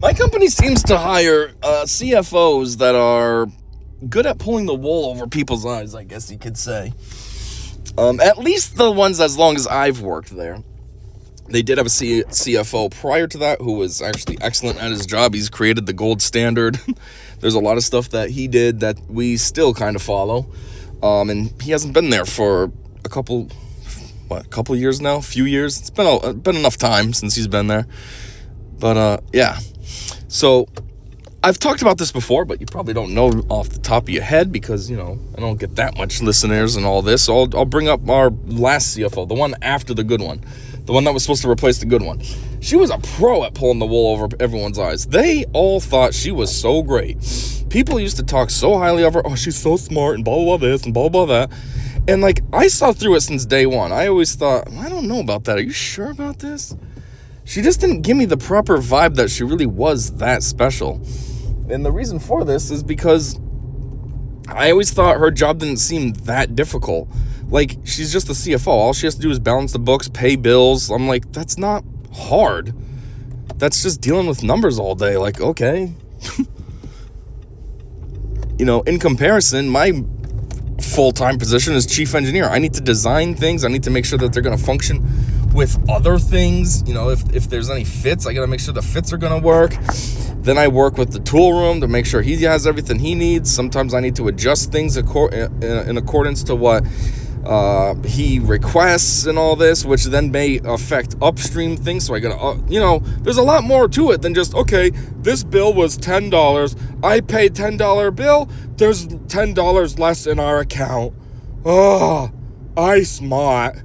My company seems to hire CFOs that are good at pulling the wool over people's eyes, I guess you could say. At least the ones as long as I've worked there. They did have a CFO prior to that who was actually excellent at his job. He's created the gold standard. There's a lot of stuff that he did that we still kind of follow. And he hasn't been there for a couple years now? A few years? It's been enough time since he's been there. But, yeah. So, I've talked about this before, but you probably don't know off the top of your head because, I don't get that much listeners and all this. So, I'll bring up our last CFO, the one after the good one. The one that was supposed to replace the good one. She was a pro at pulling the wool over everyone's eyes. They all thought she was so great. People used to talk so highly of her. Oh, she's so smart and blah, blah, blah this and blah, blah, that. And, I saw through it since day one. I always thought, I don't know about that. Are you sure about this? She just didn't give me the proper vibe that she really was that special. And the reason for this is because I always thought her job didn't seem that difficult. She's just the CFO. All she has to do is balance the books, pay bills. I'm like, that's not hard. That's just dealing with numbers all day. Okay. In comparison, my full-time position is chief engineer. I need to design things. I need to make sure that they're going to function with other things. If there's any fits, I got to make sure the fits are going to work. Then I work with the tool room to make sure he has everything he needs. Sometimes I need to adjust things in accordance to what he requests and all this, which then may affect upstream things. So I gotta, there's a lot more to it than just, okay, this bill was $10. I paid $10 bill. There's $10 less in our account. Oh, I smart.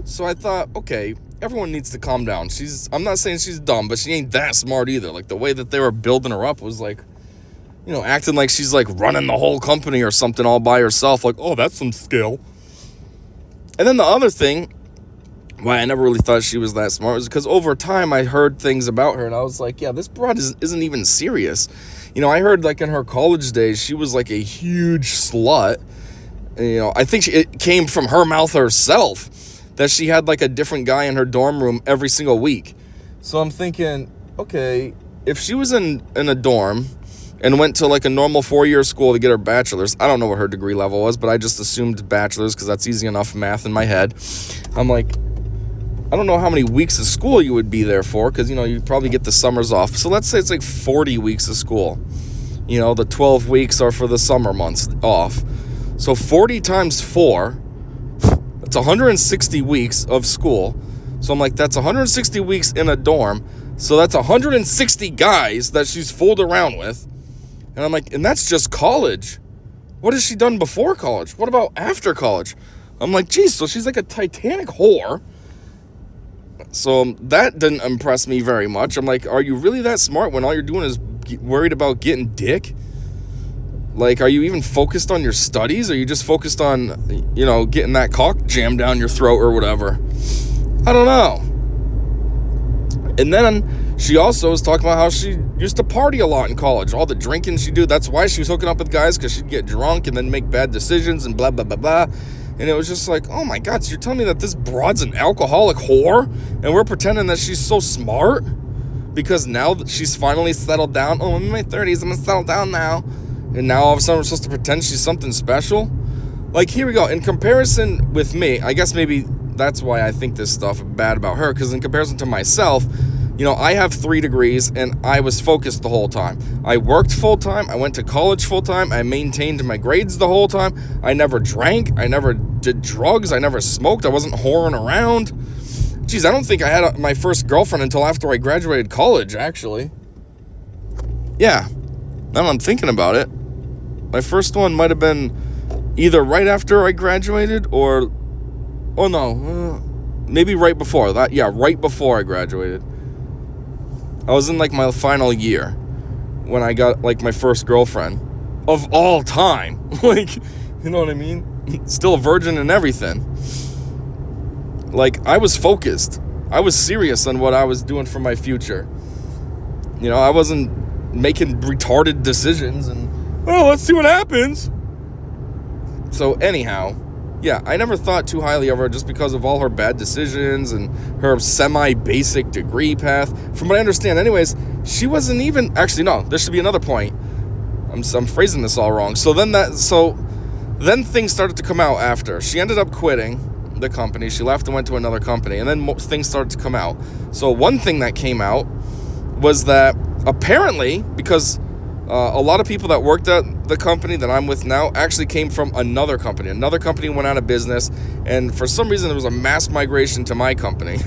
So I thought, okay, everyone needs to calm down. I'm not saying she's dumb, but she ain't that smart either. The way that they were building her up was acting like she's running the whole company or something all by herself. Oh, that's some skill. And then the other thing, why I never really thought she was that smart, was because over time I heard things about her and I was like, yeah, this broad isn't even serious. I heard in her college days, she was a huge slut. I think it came from her mouth herself that she had a different guy in her dorm room every single week. So I'm thinking, okay, if she was in a dorm and went to a normal 4-year school to get her bachelor's, I don't know what her degree level was, but I just assumed bachelor's because that's easy enough math in my head. I'm like, I don't know how many weeks of school you would be there for because, you probably get the summers off. So let's say it's 40 weeks of school. The 12 weeks are for the summer months off. So 40 times 4, that's 160 weeks of school. So I'm like, that's 160 weeks in a dorm. So that's 160 guys that she's fooled around with. And I'm like, and that's just college. What has she done before college? What about after college? I'm like, geez, so she's a Titanic whore. So that didn't impress me very much. I'm like, are you really that smart when all you're doing is worried about getting dick? Are you even focused on your studies? Or are you just focused on, getting that cock jammed down your throat or whatever? I don't know. And then she also was talking about how she used to party a lot in college. All the drinking she'd do. That's why she was hooking up with guys, because she'd get drunk and then make bad decisions and blah, blah, blah, blah. And it was just oh my God, so you're telling me that this broad's an alcoholic whore? And we're pretending that she's so smart? Because now that she's finally settled down. Oh, I'm in my 30s, I'm going to settle down now. And now all of a sudden we're supposed to pretend she's something special? Here we go. In comparison with me, I guess maybe that's why I think this stuff bad about her, because in comparison to myself, I have 3 degrees and I was focused the whole time. I worked full time. I went to college full time. I maintained my grades the whole time. I never drank. I never did drugs. I never smoked. I wasn't whoring around. Geez, I don't think I had my first girlfriend until after I graduated college, actually. Yeah, now that I'm thinking about it, my first one might have been either right after I graduated or, maybe right before that. Yeah, right before I graduated. I was in my final year when I got my first girlfriend of all time. You know what I mean? Still a virgin and everything. I was focused. I was serious on what I was doing for my future. I wasn't making retarded decisions and, let's see what happens. So anyhow, yeah, I never thought too highly of her just because of all her bad decisions and her semi-basic degree path. From what I understand, anyways, she wasn't even... Actually, no, there should be another point. I'm phrasing this all wrong. So then things started to come out after. She ended up quitting the company. She left and went to another company, and then things started to come out. So one thing that came out was that apparently, because a lot of people that worked at the company that I'm with now actually came from another company. Another company went out of business, and for some reason there was a mass migration to my company.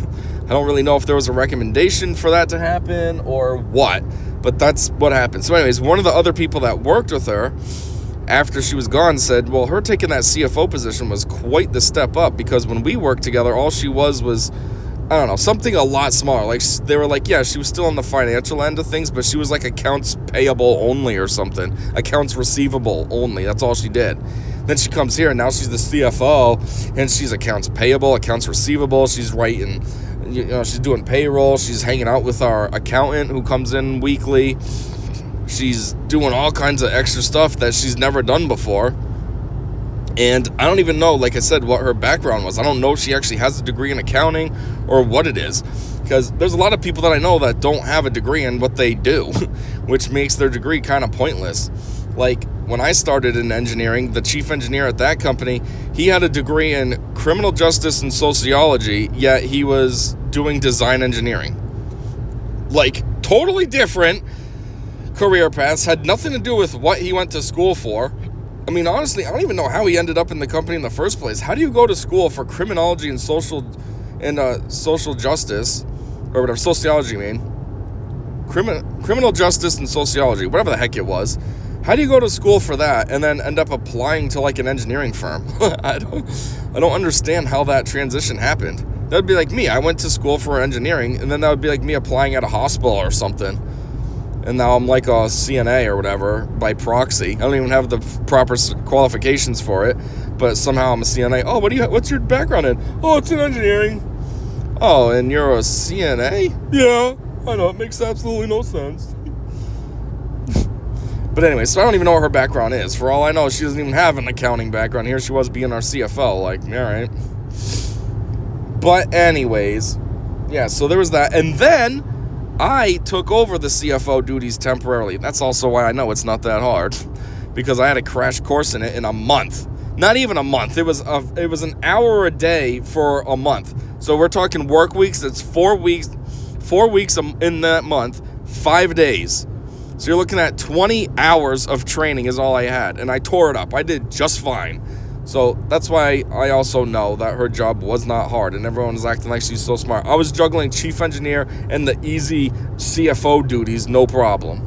I don't really know if there was a recommendation for that to happen or what, but that's what happened. So anyways, one of the other people that worked with her after she was gone said, well, her taking that CFO position was quite the step up, because when we worked together, all she was, I don't know, something a lot smaller. Like, they were like, yeah, she was still on the financial end of things, but she was like accounts payable only or something. Accounts receivable only. That's all she did. Then she comes here, and now she's the CFO, and she's accounts payable, accounts receivable. She's writing, she's doing payroll. She's hanging out with our accountant who comes in weekly. She's doing all kinds of extra stuff that she's never done before. And I don't even know, like I said, what her background was. I don't know if she actually has a degree in accounting or what it is. Because there's a lot of people that I know that don't have a degree in what they do, which makes their degree kind of pointless. Like, when I started in engineering, the chief engineer at that company, he had a degree in criminal justice and sociology, yet he was doing design engineering. Like, totally different career paths, had nothing to do with what he went to school for. I mean, honestly, I don't even know how he ended up in the company in the first place. How do you go to school for criminology and social justice, or whatever, sociology, criminal justice and sociology, whatever the heck it was. How do you go to school for that and then end up applying to like an engineering firm? I don't understand how that transition happened. That would be like me. I went to school for engineering, and then that would be like me applying at a hospital or something. And now I'm like a CNA or whatever by proxy. I don't even have the proper qualifications for it, but somehow I'm a CNA. Oh, what's your background in? Oh, it's in engineering. Oh, and you're a CNA? Yeah, I know, it makes absolutely no sense. But anyway, so I don't even know what her background is. For all I know, she doesn't even have an accounting background. Here she was being our CFO, like, all right. But anyways, yeah, so there was that. And then I took over the CFO duties temporarily. That's also why I know it's not that hard, because I had a crash course in it in a month. Not even a month. It was an hour a day for a month. So we're talking work weeks. It's 4 weeks in that month, 5 days. So you're looking at 20 hours of training is all I had, and I tore it up. I did just fine. So that's why I also know that her job was not hard, and everyone was acting like she's so smart. I was juggling chief engineer and the easy CFO duties, no problem.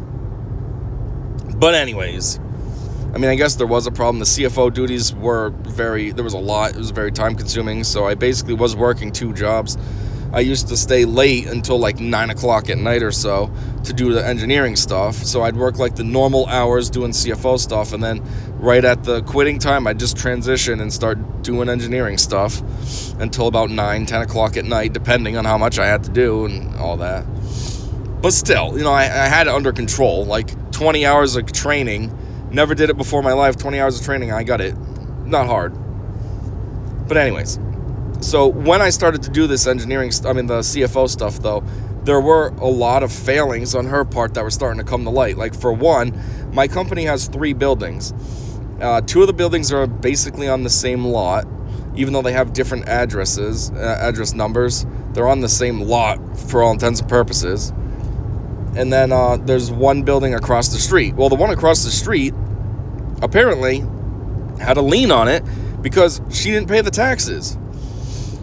But anyways, I mean, I guess there was a problem. The CFO duties there was a lot. It was very time consuming, so I basically was working 2 jobs. I used to stay late until like 9 o'clock at night or so to do the engineering stuff. So I'd work like the normal hours doing CFO stuff, and then right at the quitting time, I'd just transition and start doing engineering stuff until about 9, 10 o'clock at night, depending on how much I had to do and all that. But still, I had it under control. Like 20 hours of training, never did it before in my life. 20 hours of training, I got it. Not hard. But anyways, so when I started to do this the CFO stuff, though, there were a lot of failings on her part that were starting to come to light. Like, for one, my company has 3 buildings. 2 of the buildings are basically on the same lot, even though they have different address numbers. They're on the same lot for all intents and purposes. And then there's one building across the street. Well, the one across the street apparently had a lien on it because she didn't pay the taxes.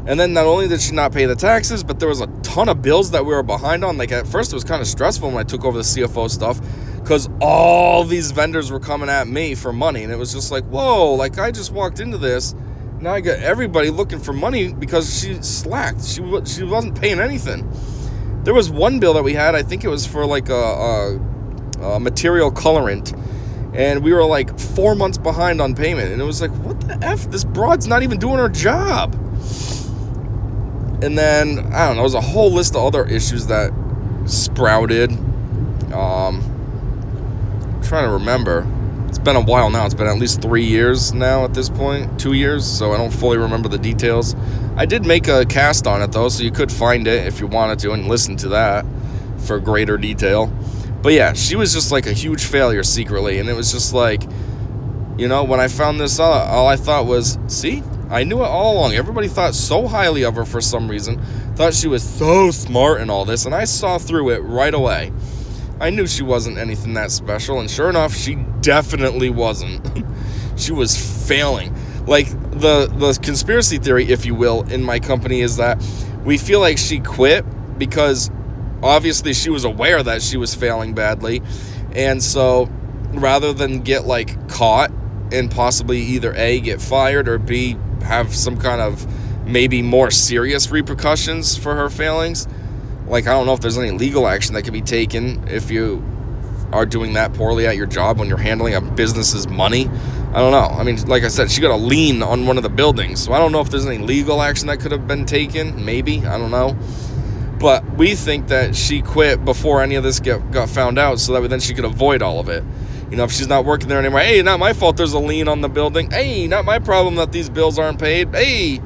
And then not only did she not pay the taxes, but there was a ton of bills that we were behind on. Like, at first it was kind of stressful when I took over the CFO stuff, because all these vendors were coming at me for money. And it was just like, whoa, like, I just walked into this. Now I got everybody looking for money because she slacked. She wasn't paying anything. There was one bill that we had, I think it was for like a material colorant. And we were like 4 months behind on payment. And it was like, what the F? This broad's not even doing her job. And then, I don't know, there's a whole list of other issues that sprouted. I'm trying to remember. It's been a while now. It's been at least 3 years now at this point, 2 years, so I don't fully remember the details. I did make a cast on it, though, so you could find it if you wanted to and listen to that for greater detail. But yeah, she was just like a huge failure secretly, and it was just like, you know, when I found this out, all I thought was, see, I knew it all along. Everybody thought so highly of her for some reason, thought she was so smart and all this, and I saw through it right away. I knew she wasn't anything that special, and sure enough, she definitely wasn't. She was failing. Like, the conspiracy theory, if you will, in my company is that we feel like she quit because obviously she was aware that she was failing badly, and so rather than get, like, caught and possibly either A, get fired, or B, have some kind of maybe more serious repercussions for her failings, like, I don't know if there's any legal action that can be taken if you are doing that poorly at your job when you're handling a business's money. I don't know. I mean, like I said, she got a lien on one of the buildings, so I don't know if there's any legal action that could have been taken. Maybe. I don't know. But we think that she quit before any of this got found out, so that then she could avoid all of it. You know, if she's not working there anymore, hey, not my fault there's a lien on the building. Hey, not my problem that these bills aren't paid. Hey,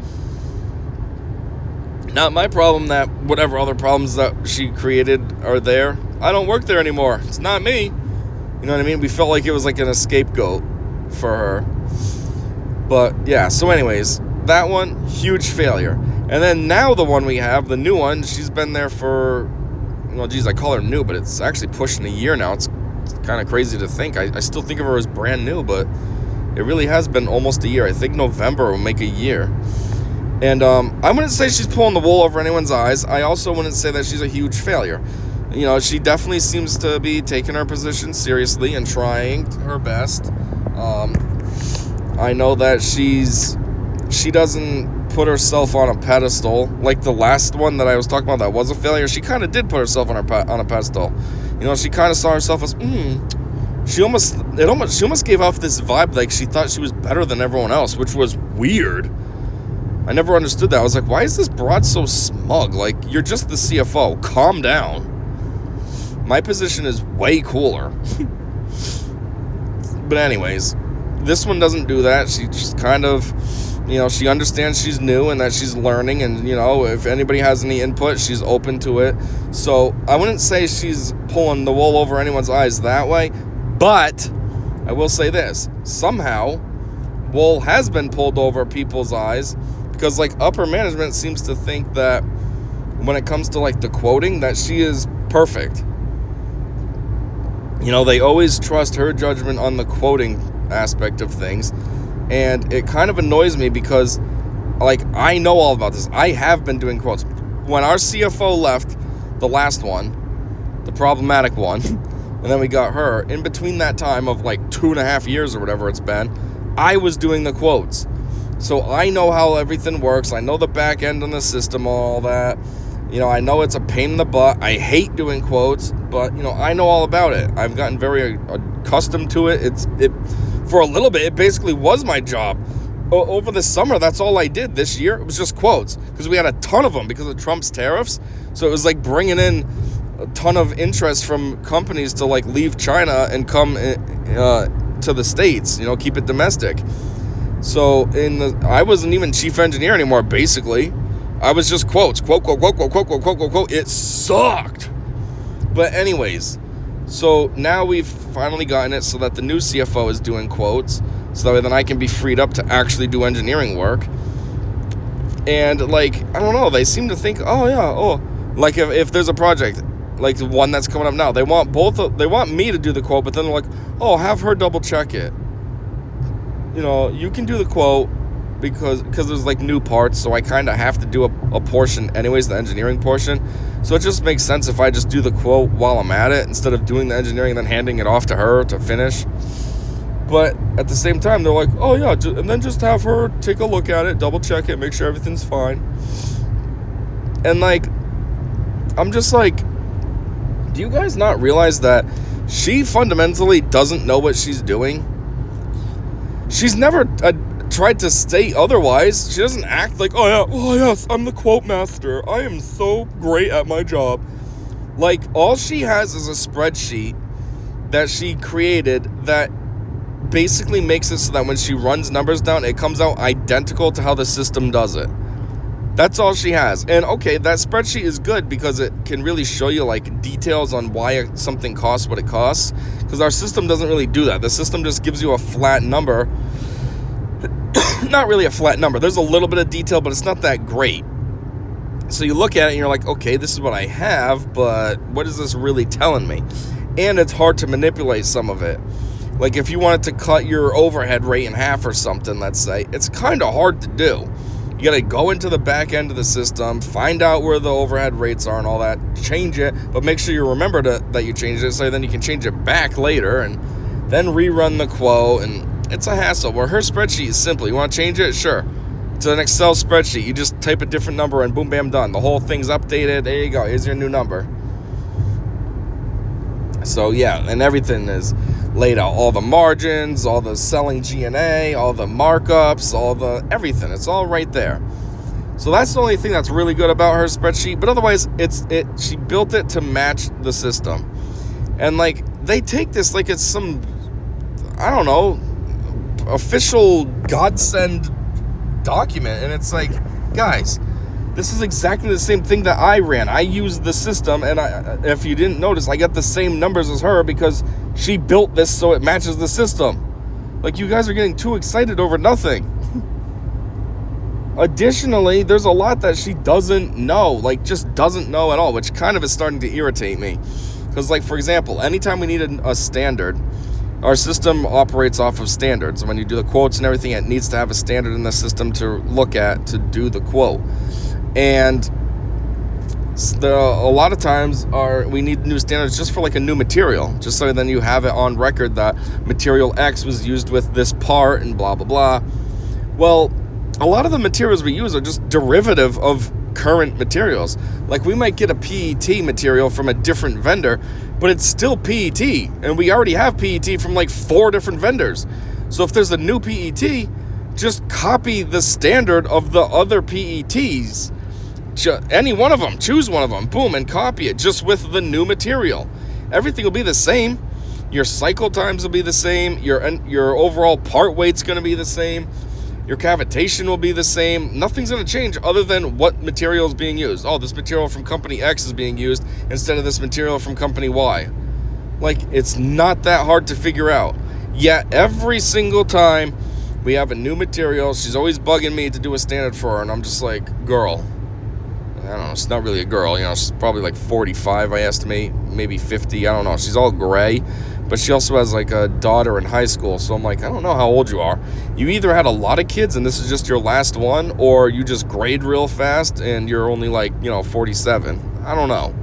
not my problem that whatever other problems that she created are there. I don't work there anymore. It's not me. You know what I mean? We felt like it was like a scapegoat for her. But yeah, so anyways, that one, huge failure. And then now the one we have, the new one, she's been there for, well, geez, I call her new, but it's actually pushing a year now. It's kind of crazy to think. I still think of her as brand new, but it really has been almost a year. I think November will make a year. And I wouldn't say she's pulling the wool over anyone's eyes. I also wouldn't say that she's a huge failure. You know, she definitely seems to be taking her position seriously and trying her best. I know that she doesn't put herself on a pedestal like the last one that I was talking about that was a failure. She kind of did put herself on a pedestal. You know, she kind of saw herself as she almost gave off this vibe like she thought she was better than everyone else, which was weird. I never understood that. I was like, why is this broad so smug? Like, you're just the CFO. Calm down. My position is way cooler. But anyways, this one doesn't do that. She just kind of, you know, she understands she's new and that she's learning, and, you know, if anybody has any input, she's open to it. So I wouldn't say she's pulling the wool over anyone's eyes that way, but I will say this. Somehow, wool has been pulled over people's eyes because, like, upper management seems to think that when it comes to, like, the quoting, that she is perfect. You know, they always trust her judgment on the quoting aspect of things, and it kind of annoys me because, like, I know all about this. I have been doing quotes. When our CFO left, the last one, the problematic one, and then we got her, in between that time of, like, 2.5 years or whatever it's been, I was doing the quotes. So I know how everything works. I know the back end on the system, all that. You know, I know it's a pain in the butt. I hate doing quotes, but, you know, I know all about it. I've gotten very accustomed to it. It for a little bit, it basically was my job. Over the summer, that's all I did this year. It was just quotes because we had a ton of them because of Trump's tariffs. So it was like bringing in a ton of interest from companies to, like, leave China and come to the States, you know, keep it domestic. So I wasn't even chief engineer anymore, basically. I was just quotes. Quote, quote, quote, quote, quote, quote, quote, quote, quote. It sucked. But anyways, so now we've finally gotten it so that the new CFO is doing quotes, so that way then I can be freed up to actually do engineering work. And, like, I don't know, they seem to think, like if there's a project, like the one that's coming up now, they want me to do the quote, but then they're like, have her double check it. You know, you can do the quote because there's, like, new parts, so I kind of have to do a portion anyways, the engineering portion. So it just makes sense if I just do the quote while I'm at it instead of doing the engineering and then handing it off to her to finish. But at the same time, they're like, and then just have her take a look at it, double check it, make sure everything's fine. And, like, I'm just like, do you guys not realize that she fundamentally doesn't know what she's doing? She's never tried to state otherwise. She doesn't act like, yes, I'm the quote master. I am so great at my job. Like, all she has is a spreadsheet that she created that basically makes it so that when she runs numbers down, it comes out identical to how the system does it. That's all she has. And okay, that spreadsheet is good because it can really show you like details on why something costs what it costs, because our system doesn't really do that. The system just gives you a flat number. Not really a flat number. There's a little bit of detail, but it's not that great. So you look at it and you're like, okay, this is what I have, but what is this really telling me? And it's hard to manipulate some of it. Like if you wanted to cut your overhead rate in half or something, let's say, it's kind of hard to do. You got to go into the back end of the system, find out where the overhead rates are and all that, change it, but make sure you remember that you changed it so then you can change it back later and then rerun the quote. And it's a hassle. Where her spreadsheet is simple. You want to change it? Sure. It's an Excel spreadsheet. You just type a different number and boom, bam, done. The whole thing's updated. There you go. Here's your new number. So yeah, and everything is laid out. All the margins, all the selling G&A, all the markups, all the everything. It's all right there. So that's the only thing that's really good about her spreadsheet. But otherwise, she built it to match the system. And like they take this like it's some, I don't know, official godsend document, and it's like, guys, this is exactly the same thing that I ran. I used the system, and if you didn't notice, I got the same numbers as her because she built this so it matches the system. Like, you guys are getting too excited over nothing. Additionally, there's a lot that she doesn't know, like just doesn't know at all, which kind of is starting to irritate me. Because, like, for example, anytime we need a standard, our system operates off of standards. When you do the quotes and everything, it needs to have a standard in the system to look at to do the quote. And a lot of times we need new standards just for like a new material, just so then you have it on record that material X was used with this part and blah, blah, blah. Well, a lot of the materials we use are just derivative of current materials. Like we might get a PET material from a different vendor, but it's still PET, and we already have PET from like 4 different vendors. So if there's a new PET, just copy the standard of the other PETs. Any one of them, choose one of them, boom, and copy it just with the new material. Everything will be the same. Your cycle times will be the same. Your overall part weight's going to be the same. Your cavitation will be the same. Nothing's going to change other than what material is being used. Oh, this material from company X is being used instead of this material from company Y. Like, it's not that hard to figure out. Yet, every single time we have a new material, she's always bugging me to do a standard for her, and I'm just like, girl. I don't know, she's not really a girl, she's probably like 45, I estimate, maybe 50, I don't know. She's all gray, but she also has like a daughter in high school, so I'm like, I don't know how old you are. You either had a lot of kids and this is just your last one, or you just grade real fast and you're only like, 47. I don't know.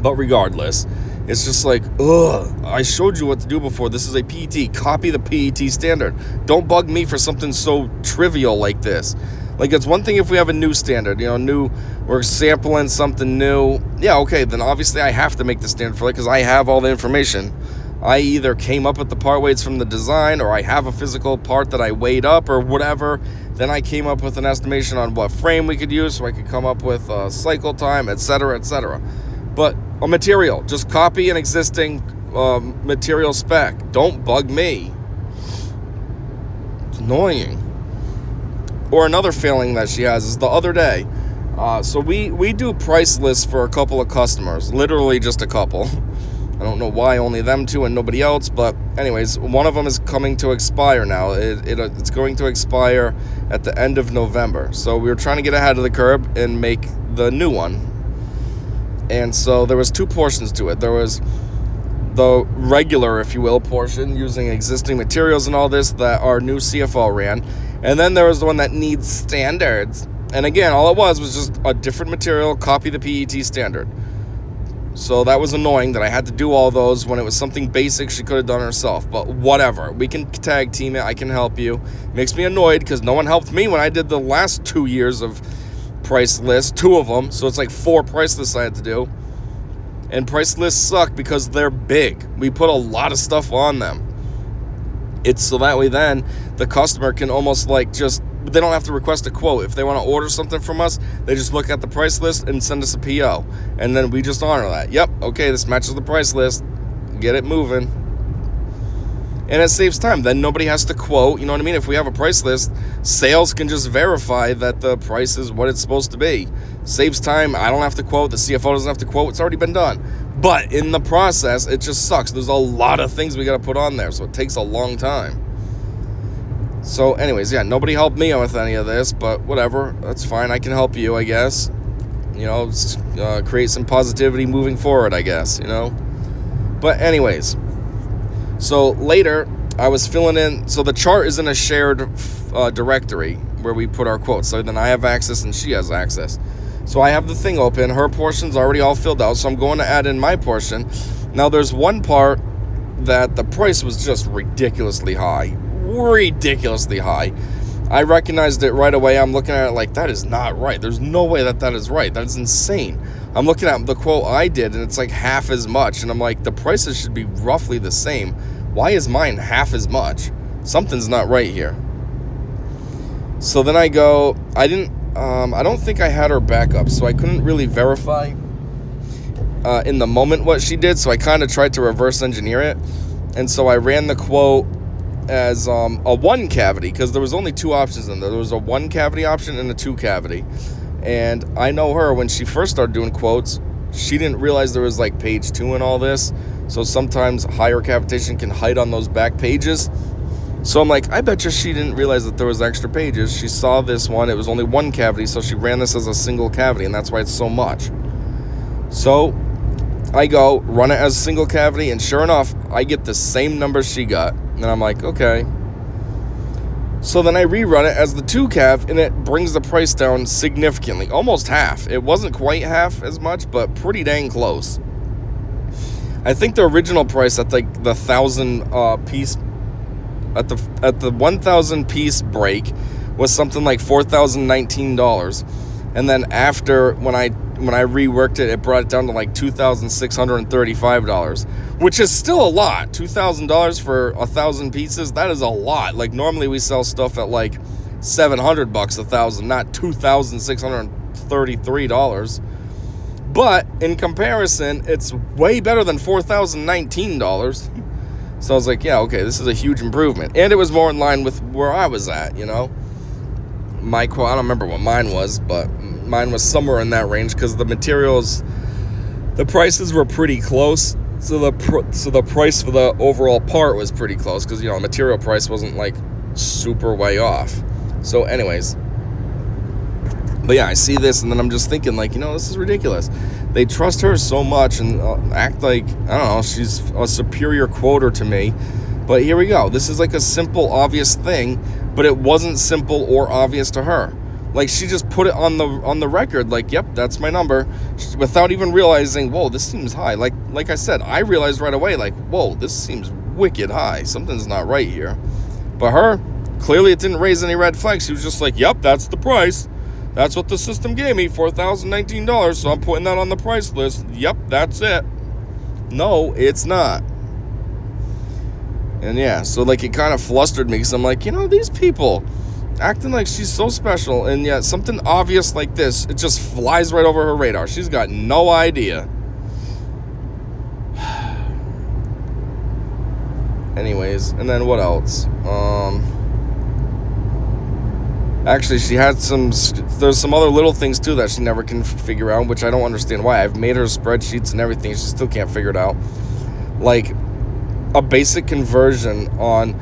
But regardless, it's just like, I showed you what to do before. This is a PET. Copy the PET standard. Don't bug me for something so trivial like this. Like, it's one thing if we have a new standard, we're sampling something new. Yeah, okay, then obviously I have to make the standard for it because I have all the information. I either came up with the part weights from the design, or I have a physical part that I weighed up or whatever. Then I came up with an estimation on what frame we could use so I could come up with cycle time, etc., etc. But a material, just copy an existing material spec. Don't bug me. It's annoying. Or another failing that she has is the other day. So we do price lists for a couple of customers, literally just a couple. I don't know why only them two and nobody else, but anyways, one of them is coming to expire now. It's going to expire at the end of November. So we were trying to get ahead of the curve and make the new one. And so there was 2 portions to it. There was the regular, if you will, portion using existing materials and all this that our new CFO ran. And then there was the one that needs standards. And again, all it was just a different material, copy the PET standard. So that was annoying that I had to do all those when it was something basic she could have done herself. But whatever. We can tag team it. I can help you. Makes me annoyed because no one helped me when I did the last 2 years of price lists, 2 of them. So it's like 4 price lists I had to do. And price lists suck because they're big. We put a lot of stuff on them. It's so that way then the customer can almost like they don't have to request a quote. If they want to order something from us, they just look at the price list and send us a PO. And then we just honor that. Yep, okay, this matches the price list. Get it moving. And it saves time. Then nobody has to quote. You know what I mean? If we have a price list, sales can just verify that the price is what it's supposed to be. Saves time. I don't have to quote. The CFO doesn't have to quote. It's already been done. But in the process, it just sucks. There's a lot of things we got to put on there, so it takes a long time. So anyways, yeah, nobody helped me with any of this, but whatever. That's fine. I can help you, I guess. You know, create some positivity moving forward, I guess, you know. But anyways, so later I was filling in. So the chart is in a shared directory where we put our quotes. So then I have access and she has access. So I have the thing open. Her portion's already all filled out. So I'm going to add in my portion. Now there's one part that the price was just ridiculously high. Ridiculously high. I recognized it right away. I'm looking at it like, that is not right. There's no way that is right. That is insane. I'm looking at the quote I did, and it's like half as much. And I'm like, the prices should be roughly the same. Why is mine half as much? Something's not right here. So then I go, I don't think I had her backup, so I couldn't really verify in the moment what she did. So I kind of tried to reverse engineer it. And so I ran the quote as a 1 cavity, because there was only 2 options in there. There was a 1 cavity option and a 2 cavity. And I know her, when she first started doing quotes, she didn't realize there was like page 2 and all this. So sometimes higher cavitation can hide on those back pages. So I'm like, I bet you she didn't realize that there was extra pages. She saw this one, it was only 1 cavity, so she ran this as a single cavity, and that's why it's so much. So I go run it as a single cavity, and sure enough, I get the same number she got. And I'm like, okay. So then I rerun it as the 2 cav, and it brings the price down significantly, almost half. It wasn't quite half as much, but pretty dang close. I think the original price at like the 1,000 piece, at the 1,000 piece break was something like $4,019, and then after when I reworked it, it brought it down to like $2,635, which is still a lot. $2,000 for 1,000 pieces, that is a lot. Like normally we sell stuff at like $700 1,000, not $2,633. But in comparison, it's way better than $4,019. So I was like, yeah, okay, this is a huge improvement. And it was more in line with where I was at, you know. My quote, I don't remember what mine was, but mine was somewhere in that range, because the materials, the prices were pretty close. So the price for the overall part was pretty close, because, you know, material price wasn't like super way off. So anyways, but yeah, I see this, and then I'm just thinking like, you know, this is ridiculous. They trust her so much and act like, I don't know, she's a superior quoter to me. But here we go. This is like a simple, obvious thing, but it wasn't simple or obvious to her. Like, she just put it on the record, like, yep, that's my number, without even realizing, whoa, this seems high. Like I said, I realized right away, like, whoa, this seems wicked high. Something's not right here. But her, clearly it didn't raise any red flags. She was just like, yep, that's the price. That's what the system gave me, $4,019, so I'm putting that on the price list. Yep, that's it. No, it's not. And yeah, so like it kind of flustered me, because I'm like, you know, these people acting like she's so special, and yet something obvious like this, it just flies right over her radar. She's got no idea. Anyways, and then what else? Actually, she had there's some other little things too that she never can figure out, which I don't understand why. I've made her spreadsheets and everything, she still can't figure it out. Like a basic conversion on,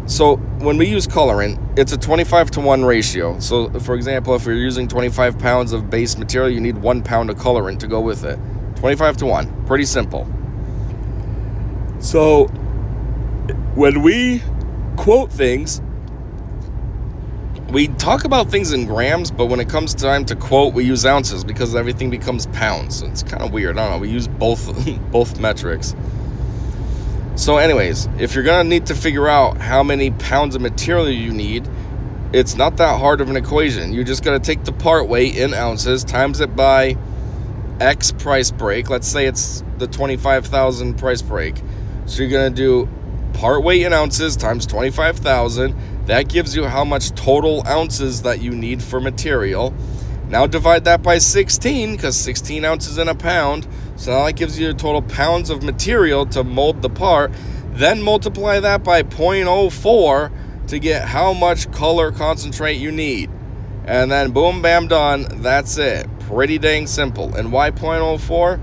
so when we use colorant, it's a 25-to-1 ratio. So for example, if you're using 25 pounds of base material, you need 1 pound of colorant to go with it. 25-to-1, pretty simple. So when we quote things, we talk about things in grams, but when it comes time to quote, we use ounces, because everything becomes pounds. So it's kind of weird. I don't know. We use both metrics. So anyways, if you're going to need to figure out how many pounds of material you need, it's not that hard of an equation. You just got to take the part weight in ounces, times it by X price break. Let's say it's the 25,000 price break. So you're going to do part weight in ounces times 25,000. That gives you how much total ounces that you need for material. Now divide that by 16, because 16 ounces in a pound. So now that gives you a total pounds of material to mold the part. Then multiply that by 0.04 to get how much color concentrate you need. And then boom, bam, done. That's it. Pretty dang simple. And why 0.04?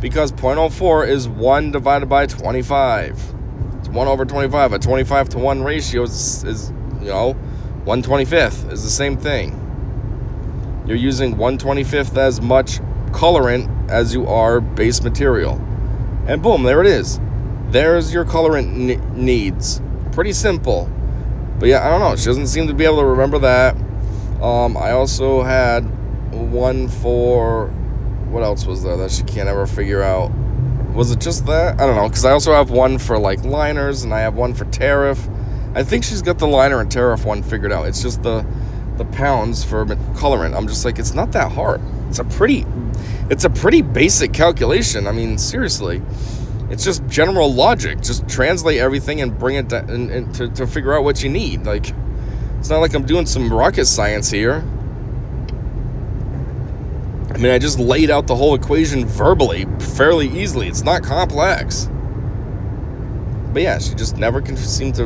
Because 0.04 is 1 divided by 25. It's 1 over 25. A 25 to 1 ratio is 1/25 is the same thing. You're using 1/25 as much colorant as you are base material. And boom, there it is. There's your colorant needs. Pretty simple. But yeah, I don't know. She doesn't seem to be able to remember that. I also had one for... What else was there that she can't ever figure out? Was it just that? I don't know. Because I also have one for like liners, and I have one for tariff. I think she's got the liner and tariff one figured out. It's just the pounds for colorant. I'm just like, it's not that hard. It's a pretty basic calculation. I mean, seriously. It's just general logic. Just translate everything and bring it to figure out what you need. Like, it's not like I'm doing some rocket science here. I mean, I just laid out the whole equation verbally, fairly easily. It's not complex. But yeah, she just never can seem to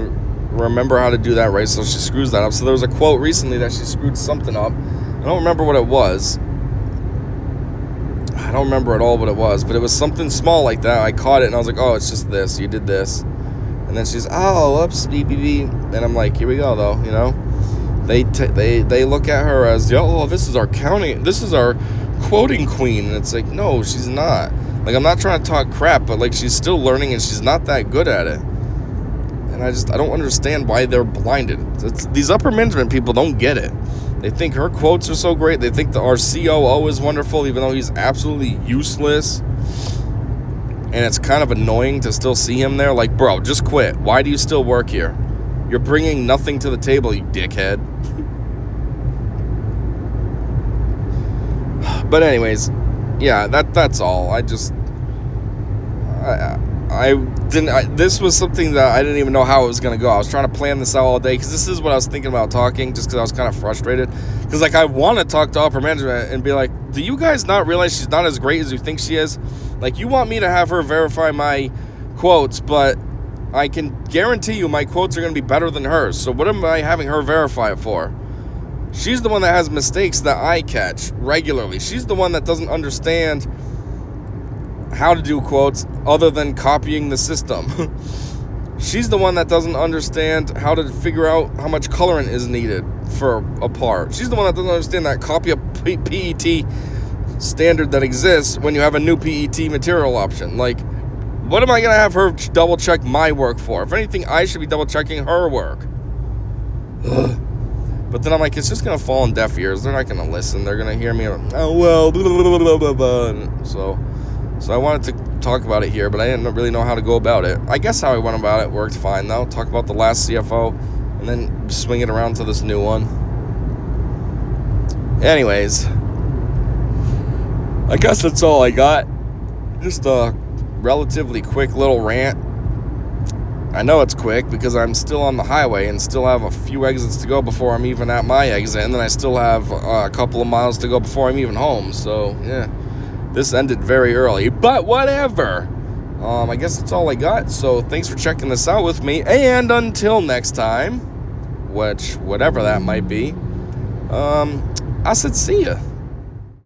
remember how to do that right, so she screws that up. So there was a quote recently that she screwed something up. I don't remember what it was. I don't remember at all what it was, but it was something small like that. I caught it, and I was like, oh, it's just this. You did this. And then she's, oh, oops, beep, beep, beep. And I'm like, here we go, though, you know? They look at her as, oh, this is our quoting queen. And it's like, no, she's not. Like, I'm not trying to talk crap, but, like, she's still learning, and she's not that good at it. And I don't understand why they're blinded. These upper management people don't get it. They think her quotes are so great. They think our COO is wonderful, even though he's absolutely useless. And it's kind of annoying to still see him there. Like, bro, just quit. Why do you still work here? You're bringing nothing to the table, you dickhead. But anyways, yeah, that's all. This was something that I didn't even know how it was going to go. I was trying to plan this out all day, because this is what I was thinking about talking, just because I was kind of frustrated. Because, like, I want to talk to upper management and be like, do you guys not realize she's not as great as you think she is? Like, you want me to have her verify my quotes, but I can guarantee you my quotes are going to be better than hers. So what am I having her verify it for? She's the one that has mistakes that I catch regularly. She's the one that doesn't understand how to do quotes other than copying the system. She's the one that doesn't understand how to figure out how much colorant is needed for a part. She's the one that doesn't understand that copy a PET standard that exists when you have a new PET material option. Like, what am I going to have her double check my work for? If anything, I should be double checking her work. Ugh. But then I'm like, it's just going to fall on deaf ears. They're not going to listen. They're going to hear me, oh, well, blah, blah, blah, blah, blah. So I wanted to talk about it here, but I didn't really know how to go about it. I guess how I went about it worked fine, though. Talk about the last CFO, and then swing it around to this new one. Anyways, I guess that's all I got. Just a relatively quick little rant. I know it's quick because I'm still on the highway and still have a few exits to go before I'm even at my exit, and then I still have a couple of miles to go before I'm even home. So, yeah, this ended very early, but whatever. I guess that's all I got. So thanks for checking this out with me, and until next time, whatever that might be, I said see ya.